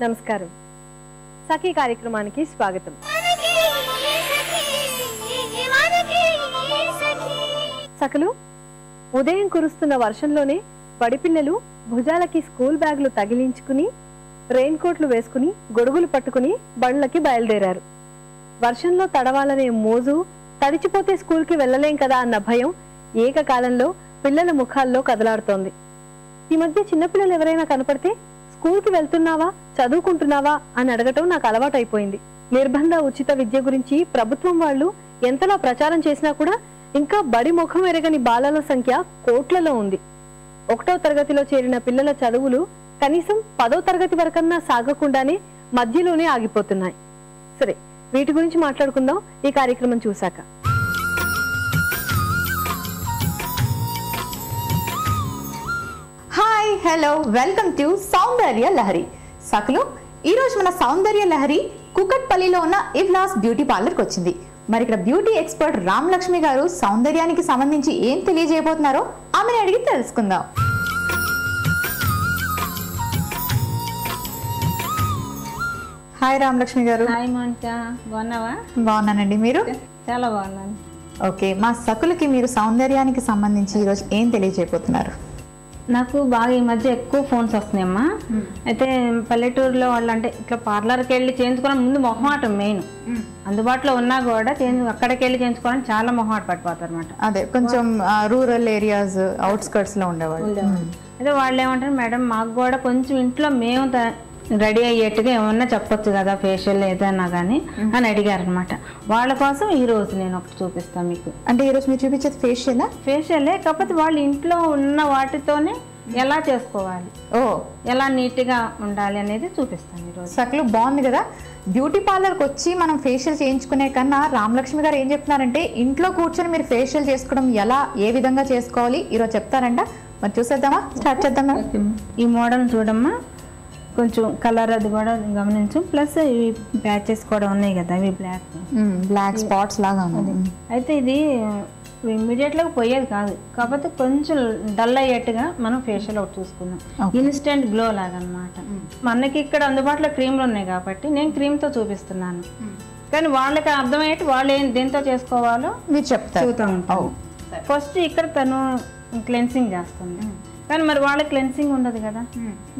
నమస్కారం. సఖీ కార్యక్రమానికి స్వాగతం. సఖలు, ఉదయం కురుస్తున్న వర్షంలోనే బడిపిల్లలు భుజాలకి స్కూల్ బ్యాగులు తగిలించుకుని రెయిన్ కోట్లు వేసుకుని గొడుగులు పట్టుకుని బండ్లకి బయలుదేరారు. వర్షంలో తడవాలనే మోజు, తడిచిపోతే స్కూల్కి వెళ్ళలేం కదా అన్న భయం ఏకకాలంలో పిల్లల ముఖాల్లో కదలాడుతోంది. ఈ మధ్య చిన్నపిల్లలు ఎవరైనా కనపడితే స్కూల్కి వెళ్తున్నావా, చదువుకుంటున్నావా అని అడగటం నాకు అలవాటైపోయింది. నిర్బంధ ఉచిత విద్య గురించి ప్రభుత్వం వాళ్ళు ఎంతలా ప్రచారం చేసినా కూడా ఇంకా బడి ముఖం ఎరగని బాలల సంఖ్య కోట్లలో ఉంది. 1వ తరగతిలో చేరిన పిల్లల చదువులు కనీసం 10వ తరగతి వరకన్నా సాగకుండానే మధ్యలోనే ఆగిపోతున్నాయి. సరే, వీటి గురించి మాట్లాడుకుందాం ఈ కార్యక్రమం చూశాక. హాయ్, హలో, వెల్కమ్ టు సౌందర్య లహరి. సకులు, ఈరోజు మన సౌందర్య లహరి కుకట్పల్లిలో ఉన్న ఇవ్లాస్ బ్యూటీ పార్లర్కి వచ్చింది. మరి ఇక్కడ బ్యూటీ ఎక్స్పర్ట్ రామలక్ష్మి గారు సౌందర్యానికి సంబంధించి ఏం తెలియజేయబోతున్నారో ఆమెను అడిగి తెలుసుకుందాం. హాయ్ రామలక్ష్మి గారు. హాయ్ మోనికా, బాగున్నావా? బాగున్నానండి, మీరు? చాలా బాగున్నాను. ఓకే, మా సకులకి మీరు సౌందర్యానికి సంబంధించి ఈరోజు ఏం తెలియజేయబోతున్నారు? నాకు బాగా ఈ మధ్య ఎక్కువ ఫోన్స్ వస్తున్నాయమ్మా. అయితే పల్లెటూరులో వాళ్ళు అంటే ఇట్లా పార్లర్కి వెళ్ళి చేయించుకోవడం ముందు మొహమాటం మెయిన్. అందుబాటులో ఉన్నా కూడా అక్కడికి వెళ్ళి చేయించుకోవడం చాలా మొహమాట పడిపోతారు అనమాట. అదే కొంచెం రూరల్ ఏరియాస్ అవుట్స్కర్ట్స్ లో ఉండేవాళ్ళు. అయితే వాళ్ళు ఏమంటారు, మేడం మాకు కూడా కొంచెం ఇంట్లో మేము రెడీ అయ్యేట్టుగా ఏమన్నా చెప్పొచ్చు కదా, ఫేషియల్ ఏదన్నా కానీ అని అడిగారు అనమాట. వాళ్ళ కోసం ఈ రోజు నేను ఒకటి చూపిస్తాను మీకు. అంటే ఈరోజు మీరు చూపించేది ఫేషియలే, కాకపోతే వాళ్ళు ఇంట్లో ఉన్న వాటితోనే ఎలా చేసుకోవాలి, ఎలా నీట్గా ఉండాలి అనేది చూపిస్తాను ఈరోజు. సకలు బాగుంది కదా. బ్యూటీ పార్లర్కి వచ్చి మనం ఫేషియల్ చేయించుకునే కన్నా రామలక్ష్మి గారు ఏం చెప్తున్నారంటే ఇంట్లో కూర్చొని మీరు ఫేషియల్ చేసుకోవడం ఎలా, ఏ విధంగా చేసుకోవాలి ఈరోజు చెప్తారంట. మరి చూసేద్దామా, స్టార్ట్ చేద్దామా? ఈ మోడల్ చూడమ్మా, కొంచెం కలర్ అది కూడా గమనించు. ప్లస్ ఇవి ప్యాచెస్ కూడా ఉన్నాయి కదా, ఇవి బ్లాక్ స్పాట్స్ లాగా ఉంది. అయితే ఇది ఇమ్మీడియట్గా పోయేది కాదు, కాకపోతే కొంచెం డల్ అయ్యేట్టుగా మనం ఫేషియల్ ఒకటి చూసుకుందాం. ఇన్స్టెంట్ గ్లో లాగా అనమాట. మనకి ఇక్కడ అందుబాటులో క్రీమ్లు ఉన్నాయి కాబట్టి నేను క్రీమ్తో చూపిస్తున్నాను, కానీ వాళ్ళకి అర్థమయ్యేట్టు వాళ్ళు దేంతో చేసుకోవాలో మీరు చెప్తారు. ఫస్ట్ ఇక్కడ తను క్లెన్సింగ్ చేస్తుంది, కానీ మరి వాళ్ళ క్లెన్సింగ్ ఉండదు కదా,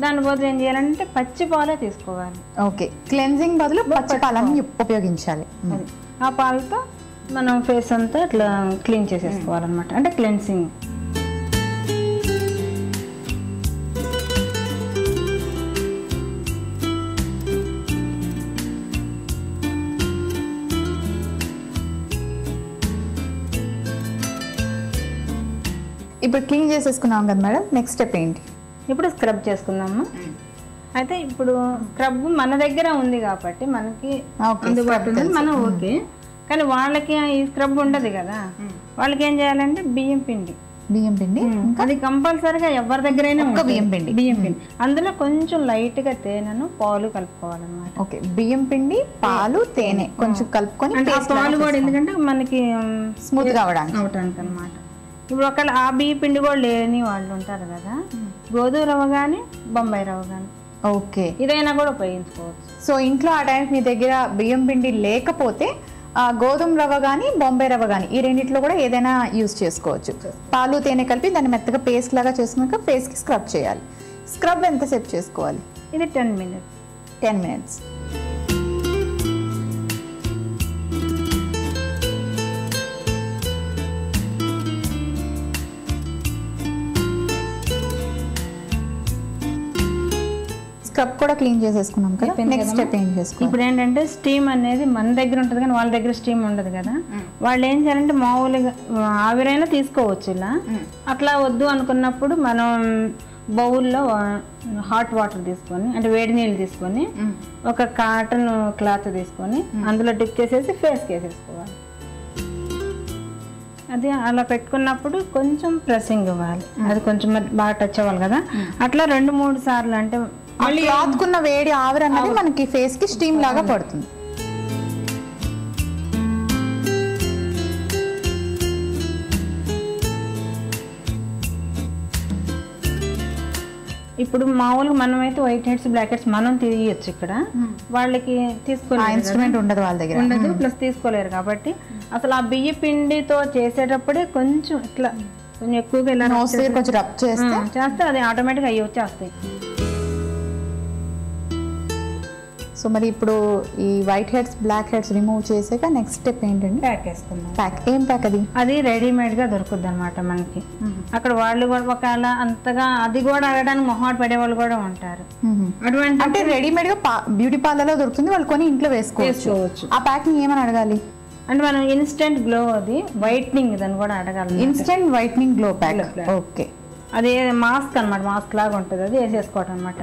దాని బదులు ఏం చేయాలంటే పచ్చి పాలే తీసుకోవాలి. ఓకే, క్లెన్సింగ్ బదులు పచ్చి పాలను ఉపయోగించాలి. ఆ పాలతో మనం ఫేస్ అంతా ఇట్లా క్లీన్ చేసేసుకోవాలన్నమాట, అంటే క్లెన్సింగ్. ఇప్పుడు క్లీన్ చేసేసుకున్నాం కదా మేడం, నెక్స్ట్ స్టెప్ ఏంటి? ఇప్పుడు స్క్రబ్ చేసుకుందాము. అయితే ఇప్పుడు స్క్రబ్ మన దగ్గర ఉంది కాబట్టి మనకి అందుబాటులో మనం ఓకే, కానీ వాళ్ళకి ఈ స్క్రబ్ ఉండదు కదా. వాళ్ళకి ఏం చేయాలంటే బియ్యం పిండి అది కంపల్సరీగా ఎవరి దగ్గరైనా బియ్యం పిండి అందులో కొంచెం లైట్ గా తేనెను పాలు కలుపుకోవాలన్నమాట. ఓకే, బియ్యం పిండి, పాలు, తేనె కొంచెం కలుపుకొని, పాలు కూడా ఎందుకంటే మనకి స్మూత్ గా అవడానికి అనమాట. ఇప్పుడు ఒకవేళ ఆ బియ్య పిండి కూడా లేని వాళ్ళు ఉంటారు కదా, గోధుమ రవ్వ కానీ బొంబాయి రవ్వ కానీ ఓకే ఇదైనా కూడా ఉపయోగించుకోవచ్చు. సో ఇంట్లో ఆ టైంకి మీ దగ్గర బియ్యం పిండి లేకపోతే గోధుమ రవ్వ కానీ బొంబాయి రవ్వ కానీ ఈ రెండింటిలో కూడా ఏదైనా యూజ్ చేసుకోవచ్చు. పాలు, తేనె కలిపి దాన్ని మెత్తగా పేస్ట్ లాగా చేసుకున్నాక ఫేస్కి స్క్రబ్ చేయాలి. స్క్రబ్ ఎంతసేపు చేసుకోవాలి? ఇది 10 minutes. 10 minutes. స్క్రబ్ కూడా క్లీన్ చేసేసుకున్నాం కదా, నెక్స్ట్ స్టెప్ ఏం చేసుకోవాలి? ఇప్పుడు ఏంటంటే స్టీమ్ అనేది మన దగ్గర ఉంటుంది కానీ వాళ్ళ దగ్గర స్టీమ్ ఉండదు కదా. వాళ్ళు ఏం చేయాలంటే మామూలుగా ఆవిరైనా తీసుకోవచ్చు ఇలా. అట్లా వద్దు అనుకున్నప్పుడు మనం బౌల్లో హాట్ వాటర్ తీసుకొని, అంటే వేడి నీళ్ళు తీసుకొని, ఒక కాటన్ క్లాత్ తీసుకొని అందులో డిప్ చేసేసి ఫేస్కి వేసేసుకోవాలి. అది అలా పెట్టుకున్నప్పుడు కొంచెం ప్రెస్సింగ్ ఇవ్వాలి, అది కొంచెం బాగా టచ్ అవ్వాలి కదా. అట్లా 2-3 సార్లు, అంటే క్లాత్కున్న వేడి ఆవిరి అనేది మనకి ఫేస్ కి స్టీమ్ లాగా పడుతుంది. ఇప్పుడు మామూలుగా మనం అయితే వైట్ హెడ్స్ బ్లాక్ హెడ్స్ మనం తీయచ్చు ఇక్కడ, వాళ్ళకి తీసుకోలేరు, ఇన్స్ట్రుమెంట్ ఉండదు వాళ్ళ దగ్గర, ఉండదు, ప్లస్ తీసుకోలేరు. కాబట్టి అసలు ఆ బియ్య పిండితో చేసేటప్పుడే కొంచెం ఇట్లా కొంచెం ఎక్కువగా ఇలా కొంచెం రబ్ చేస్తే అది ఆటోమేటిక్గా అయ్యి వచ్చేస్తాయి. సో మరి ఇప్పుడు ఈ white heads black heads remove చేసాక నెక్స్ట్ స్టెప్ ఏంటండి? ప్యాక్ వేసుకుందాం. ప్యాక్ ఏం ప్యాక్ అది? అది రెడీమేడ్ గా దొరుకుద్ది అనమాట మనకి. అక్కడ వాళ్ళు కూడా ఒకవేళ అంతగా అది కూడా అడగడానికి మొహాట పడే వాళ్ళు కూడా ఉంటారు. అటువంటి అంటే రెడీమేడ్ గా బ్యూటీ పార్లర్ లో దొరుకుతుంది, వాళ్ళు కొని ఇంట్లో వేసుకోవచ్చు. ఆ ప్యాక్ ని ఏమని అడగాలి అంటే మనం ఇన్స్టెంట్ గ్లో, అది వైట్నింగ్ దాన్ని కూడా అడగాలి. Instant whitening glow pack. Okay, అది మాస్క్ అనమాట, మాస్క్ లాగా ఉంటుంది, అది వేసేసుకోవటం అనమాట.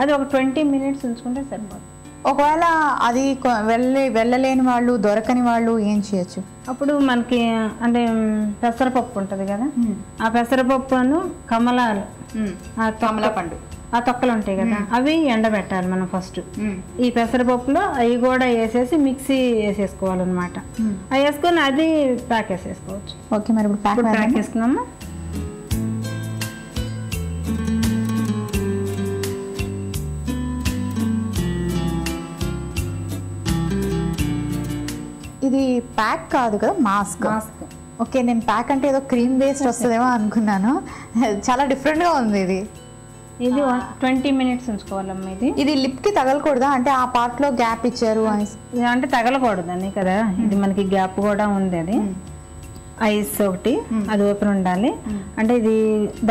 అది ఒక 20 minutes ఉంచుకుంటే సరిపోతుంది. ఒకవేళ అది వెళ్ళలేని వాళ్ళు, దొరకని వాళ్ళు ఏం చేయొచ్చు? అప్పుడు మనకి అంటే పెసరపప్పు ఉంటుంది కదా, ఆ పెసరపప్పును కమలాలు, కమలా పండు, ఆ తొక్కలు ఉంటాయి కదా, అవి ఎండబెట్టాలి మనం ఫస్ట్. ఈ పెసరపప్పులో అవి కూడా వేసేసి మిక్సీ వేసేసుకోవాలన్నమాట. అవి వేసుకొని అది ప్యాక్ వేసేసుకోవచ్చు. ఓకే, మరి ఇప్పుడు ప్యాక్ వేసుకున్నాము. ఇది ప్యాక్ కాదు కదా, మాస్క్. ఓకే, నేను ప్యాక్ అంటే ఏదో క్రీమ్ బేస్డ్ వస్తుందేమో అనుకున్నాను, చాలా డిఫరెంట్ గా ఉంది ఇది. ఇది 20 minutes ఉంచుకోవాలమ్మా. ఇది లిప్ కి తగలకూడదా? అంటే ఆ పార్ట్ లో గ్యాప్ ఇచ్చారు అని అంటే తగలకూడదని కదా, ఇది మనకి గ్యాప్ కూడా ఉంది. అది ఐస్ ఒకటి అది ఓపెన్ ఉండాలి. అంటే ఇది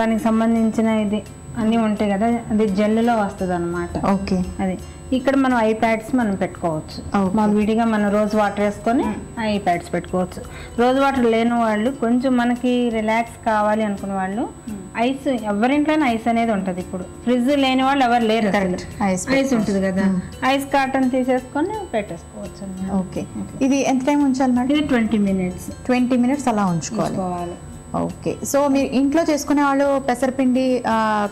దానికి సంబంధించిన ఇది అన్నీ ఉంటాయి కదా, అది జెల్లో వస్తుంది అనమాట. ఓకే, అది ఇక్కడ మనం ఐప్యాడ్స్ మనం పెట్టుకోవచ్చు. మా విడిగా మనం రోజ్ వాటర్ వేసుకొని ఐప్యాడ్స్ పెట్టుకోవచ్చు. రోజ్ వాటర్ లేని వాళ్ళు, కొంచెం మనకి రిలాక్స్ కావాలి అనుకునే వాళ్ళు ఐస్, ఎవరింట్లోనే ఐస్ అనేది ఉంటుంది. ఇప్పుడు ఫ్రిడ్జ్ లేని వాళ్ళు ఎవరు లేరు, ఐస్ ఉంటుంది కదా, ఐస్ కాటన్ తీసేసుకొని పెట్టేసుకోవచ్చు. ఓకే, ఇది ఎంత టైం ఉంచాలి మేడం? ఇది 20 minutes. 20 minutes అలా ఉంచుకోవాలి. ఓకే, సో మీరు ఇంట్లో చేసుకునే వాళ్ళు పెసరపిండి,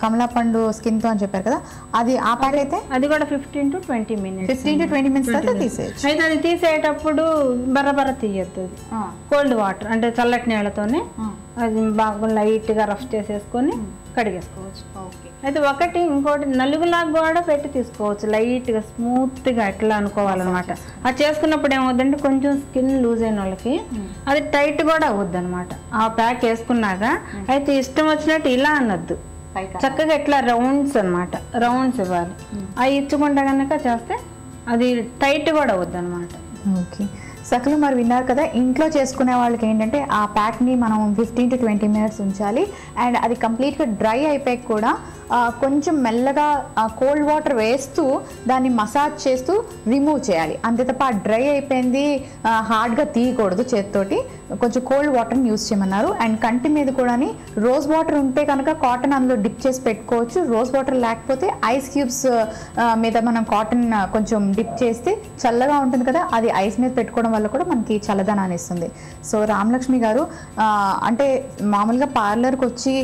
కమలా పండు స్కిన్ తో అని చెప్పారు కదా, అది ఆ ప్యాక్ అయితే అది కూడా 15 to 20 minutes. 15 to 20 minutes తర్వాత తీసేయచ్చు. అయితే అది తీసేటప్పుడు బర్ర తీయద్దు, కోల్డ్ వాటర్ అంటే చల్లటి నీళ్ళతోనే అది బాగా లైట్ గా రఫ్ చేసేసుకొని కడిగేసుకోవచ్చు. అయితే ఒకటి ఇంకోటి నలుగులాగా కూడా పెట్టి తీసుకోవచ్చు, లైట్ గా స్మూత్ గా ఎట్లా అనుకోవాలన్నమాట. అది చేసుకున్నప్పుడు ఏమవుద్దంటే కొంచెం స్కిన్ లూజ్ అయిన వాళ్ళకి అది టైట్ కూడా అవుద్ది అనమాట. ఆ ప్యాక్ వేసుకున్నాక అయితే ఇష్టం వచ్చినట్టు ఇలా అనొద్దు, చక్కగా ఎట్లా రౌండ్స్ అనమాట, రౌండ్స్ ఇవ్వాలి. అవి ఇచ్చుకుంటే కనుక చేస్తే అది టైట్ కూడా అవుద్ది అనమాట. ఓకే, సకలు మరి విన్నారు కదా, ఇంట్లో చేసుకునే వాళ్ళకి ఏంటంటే ఆ ప్యాక్ని మనం 15 to 20 minutes ఉంచాలి. అండ్ అది కంప్లీట్గా డ్రై అయిపోయి కూడా కొంచెం మెల్లగా కోల్డ్ వాటర్ వేస్తూ దాన్ని మసాజ్ చేస్తూ రిమూవ్ చేయాలి. అంతే తప్ప డ్రై అయిపోయింది హార్డ్గా తీయకూడదు చేతితోటి, కొంచెం కోల్డ్ వాటర్ని యూస్ చేయమన్నారు. అండ్ కంటి మీద కూడా రోజ్ వాటర్ ఉంటే కనుక కాటన్ అందులో డిప్ చేసి పెట్టుకోవచ్చు. రోజ్ వాటర్ లేకపోతే ఐస్ క్యూబ్స్ మీద మనం కాటన్ కొంచెం డిప్ చేస్తే చల్లగా ఉంటుంది కదా, అది ఐస్ మీద పెట్టుకోవడం వల్ల కూడా మనకి చల్లదనాన్ని ఇస్తుంది. సో రామలక్ష్మి గారు అంటే మామూలుగా పార్లర్కి వచ్చి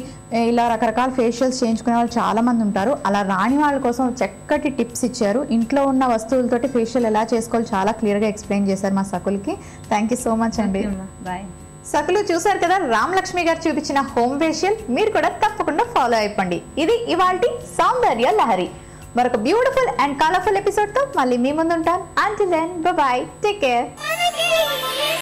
ఇలా రకరకాల ఫేషియల్స్ చేయించుకునే వాళ్ళు చాలామంది ఉంటారు. అలా రాని వాళ్ళ కోసం చక్కటి టిప్స్ ఇచ్చారు. ఇంట్లో ఉన్న వస్తువులతోటి ఫేషియల్ ఎలా చేసుకోవాలి చాలా క్లియర్గా ఎక్స్ప్లెయిన్ చేశారు మా సకుల్కి. థ్యాంక్ యూ సో మచ్ అండి. బాయ్. సకులు చూసారు కదా రామలక్ష్మి గారు చూపించిన హోమ్ ఫేషియల్, మీరు కూడా తప్పకుండా ఫాలో అయిపోండి. ఇది ఇవాల్టి సౌందర్య లహరి. మరొక బ్యూటిఫుల్ అండ్ కలర్ఫుల్ ఎపిసోడ్తో మళ్ళీ మీ ముందు ఉంటాను. Until then bye bye, take care.